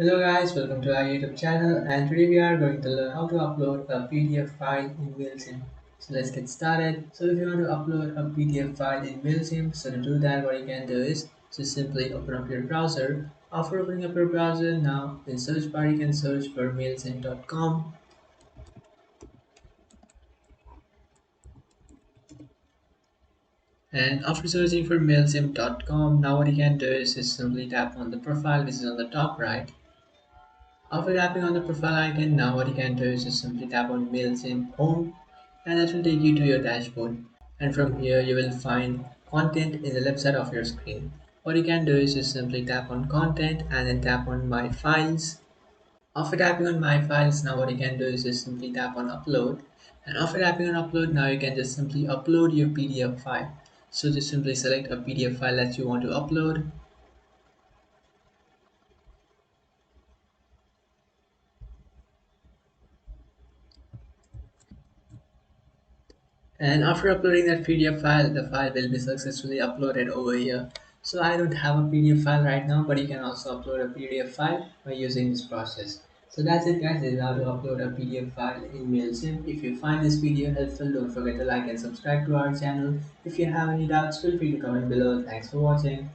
Hello guys, welcome to our YouTube channel, and today we are going to learn how to upload a PDF file in Mailchimp. So let's get started. So if you want to upload a PDF file in Mailchimp, so to do that what you can do is just simply open up your browser. After opening up your browser, now in search bar you can search for mailchimp.com, and after searching for mailchimp.com, now what you can do is just simply tap on the profile which is on the top right. After tapping on the profile icon, now what you can do is just simply tap on Mailchimp Home, and that will take you to your dashboard. And from here you will find content in the left side of your screen. What you can do is just simply tap on content and then tap on my files. After tapping on my files, now what you can do is just simply tap on upload. And after tapping on upload, now you can just simply upload your PDF file. So just simply select a PDF file that you want to upload. And after uploading that PDF file, the file will be successfully uploaded over here. So I don't have a PDF file right now, but you can also upload a PDF file by using this process. So that's it guys, this is how to upload a PDF file in Mailchimp. If you find this video helpful, don't forget to like and subscribe to our channel. If you have any doubts, feel free to comment below. Thanks for watching.